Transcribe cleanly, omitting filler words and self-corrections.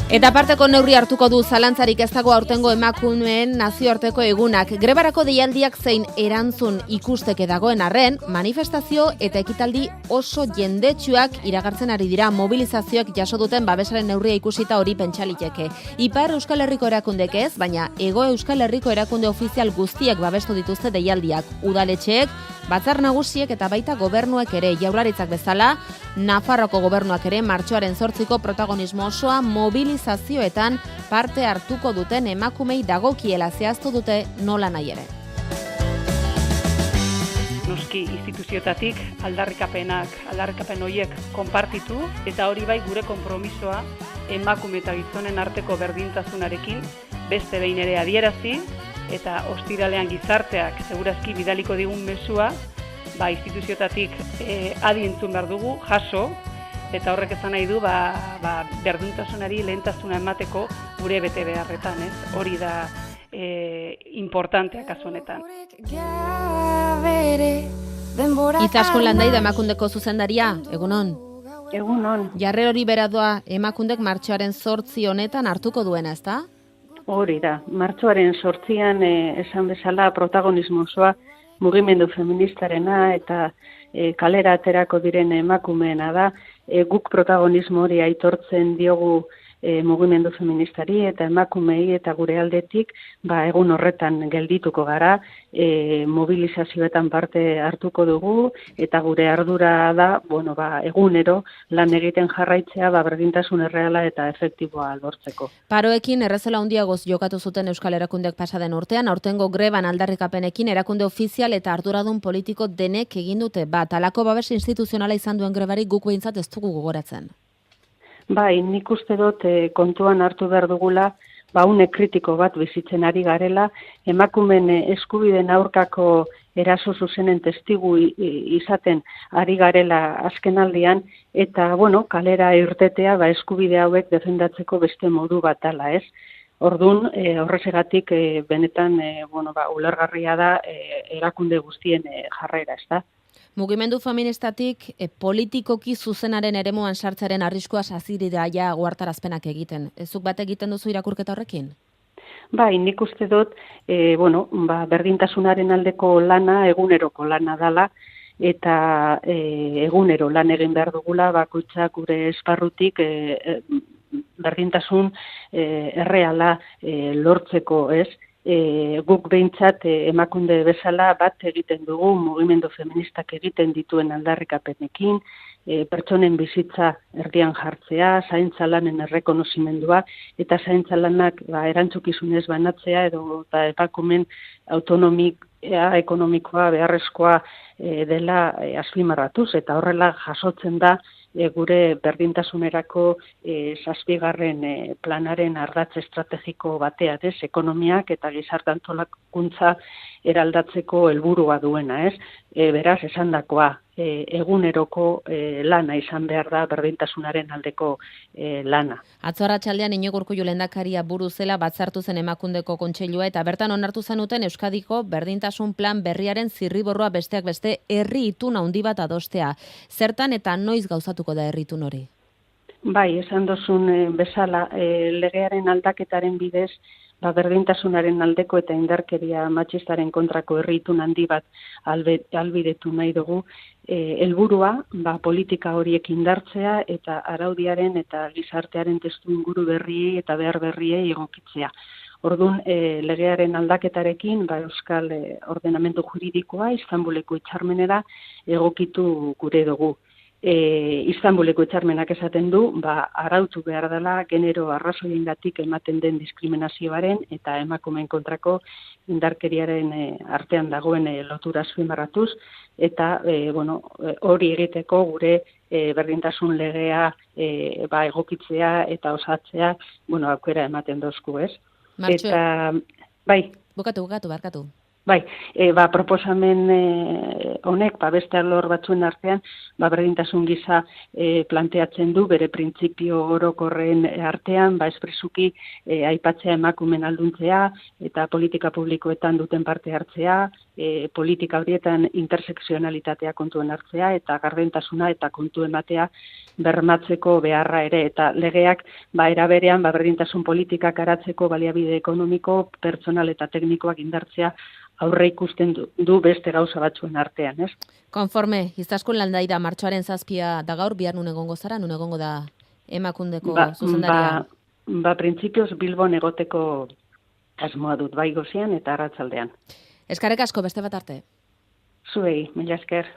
Eta parteko neurri hartuko du zalantzarik ez dago aurtengo emakumeen nazioarteko egunak. Grebarako deialdiak zein erantzun ikusteke dagoen arren, manifestazio eta ekitaldi oso jendetsuak iragartzen ari dira, mobilizazioak jaso duten babesaren neurria ikusita hori pentsaliteke. Ipar Euskal Herriko erakundek ez, baina Hego Euskal Herriko erakunde ofizial guztiek babestu dituzte deialdiak. Udaletxeek, batzar nagusiek eta baita gobernuek ere, Jaurlaritzak bezala, Nafarroko gobernuak ere martxoaren 8ko protagonismo osoa mobilizazioetan parte hartuko duten emakumei dagokiela zehaztu dute nola nahi ere. Noski instituzioetatik aldarrikapen horiek konpartitu eta hori bai gure konpromisoa emakume eta gizonen arteko berdintasunarekin beste behin ere adierazi eta ostiralean gizarteak segurazki bidaliko digun mezua instituzioetatik adi entzun behar dugu, jaso, eta horrek esan nahi du berdintasunari lehentasuna emateko gure bete beharretan, ez? Hori da importantea kasu honetan. Izaskun Landai da Emakundeko zuzendaria, egunon? Egunon. Jarre hori bera doa Emakundek martxoaren 8 honetan hartuko duena, ezta? Hori da, martxoaren 8an esan bezala protagonismo osoa mugimendu feministarena eta kalera aterako diren emakumeena da. Guk protagonismo hori aitortzen diogu mugimendu feministari eta emakumei eta gure aldetik egun horretan geldituko gara, mobilizazioetan parte hartuko dugu eta gure ardura da, egunero lan egiten jarraitzea berdintasun erreala eta efektiboa lortzeko. Paroekin errezela handiagoz jokatu zuten Euskal Erakundek pasaden urtean, aurtengo greban aldarrikapenekin erakunde ofizial eta arduradun politiko denek egin dute bat. Halako babes instituzionala izan duen grebarik guk behintzat ez dugu gogoratzen. Nik uste dut kontuan hartu behar dugula, une kritiko bat bizitzen ari garela, emakumen eskubideen aurkako eraso zuzenen testigu izaten ari garela azkenaldian, eta kalera irtetea eskubide hauek defendatzeko beste modu bat dela, ez? Orduan, horrezegatik benetan ulergarria da erakunde guztien jarrera, ez da? Mugimendu feministatik politikoki zuzenaren eremuan sartzaren arriskua aziri da ja ohartarazpenak egiten. Zuk bat egiten duzu irakurketa horrekin? Nik uste dut, berdintasunaren aldeko lana eguneroko lana dala, eta egunero lan egin behar dugula, bakoitzak gure esparrutik berdintasun erreala lortzeko, ez? Guk behintzat emakunde bezala bat egiten dugu, mugimendu feministak egiten dituen aldarrikapenekin, pertsonen bizitza erdian jartzea, zaintza lanen errekonozimendua, eta zaintza lanak erantzukizunez banatzea edo emakumeen autonomia ekonomikoa beharrezkoa dela azpimarratuz, eta horrela jasotzen da gure berdintasunerako 7. Planaren ardatz estrategiko batean, ez? Ekonomiak eta gizarte antolakuntza eraldatzeko helburua duena, ez? Beraz, esandakoa, eguneroko lana izan behar da berdintasunaren aldeko lana. Atzo arratsaldean Iñigo Urkullu lehendakaria buru zela batzartu zen Emakundeko kontseilua eta bertan onartu zenuten Euskadiko berdintasun plan berriaren zirriborroa besteak beste herri itun handi bat adostea. Zertan eta noiz gauzatuko da herri itun hori? Esan duzun bezala, legearen aldaketaren bidez, berdintasunaren aldeko eta indarkeria matxistaren kontrako herri itun handi bat albidetu nahi dugu. Helburua politika horiek indartzea eta araudiaren eta gizartearen testuinguru berriei eta behar berriei egokitzea. Orduan, legearen aldaketarekin Euskal ordenamendu juridikoa Istanbuleko hitzarmenera egokitu gure dugu. Istanbuleko hitzarmenak esaten du, arautu behar dela genero arrazoiengatik ematen den diskriminazioaren eta emakumeen kontrako indarkeriaren artean dagoen lotura azpimarratuz, eta hori egiteko gure berdintasun legea egokitzea eta osatzea aukera ematen dozku, ez? Martxo, eta, Bukatu, barkatu. Proposamen honek, beste alor batzuen artean, berdintasun gisa planteatzen du, bere printzipio orokorren artean, espresuki aipatzea emakumen alduntzea, eta politika publikoetan duten parte hartzea, politika horietan intersekzionalitatea kontuen hartzea eta gardentasuna eta kontu ematea bermatzeko beharra ere, eta legeak era berean berdintasun politikak garatzeko baliabide ekonomiko, pertsonal eta teknikoak indartzea aurre ikusten du beste gauza batzuen artean, ez? Konforme, Izaskun Landaida martxoaren 7 da gaur, bihar nun egongo zara, nun egongo da Emakundeko zuzendaria? Printzipioz Bilbon egoteko asmoa dut, bai goizean eta arratsaldean. Eskerrik asko, beste bat arte. Zuei, mila esker.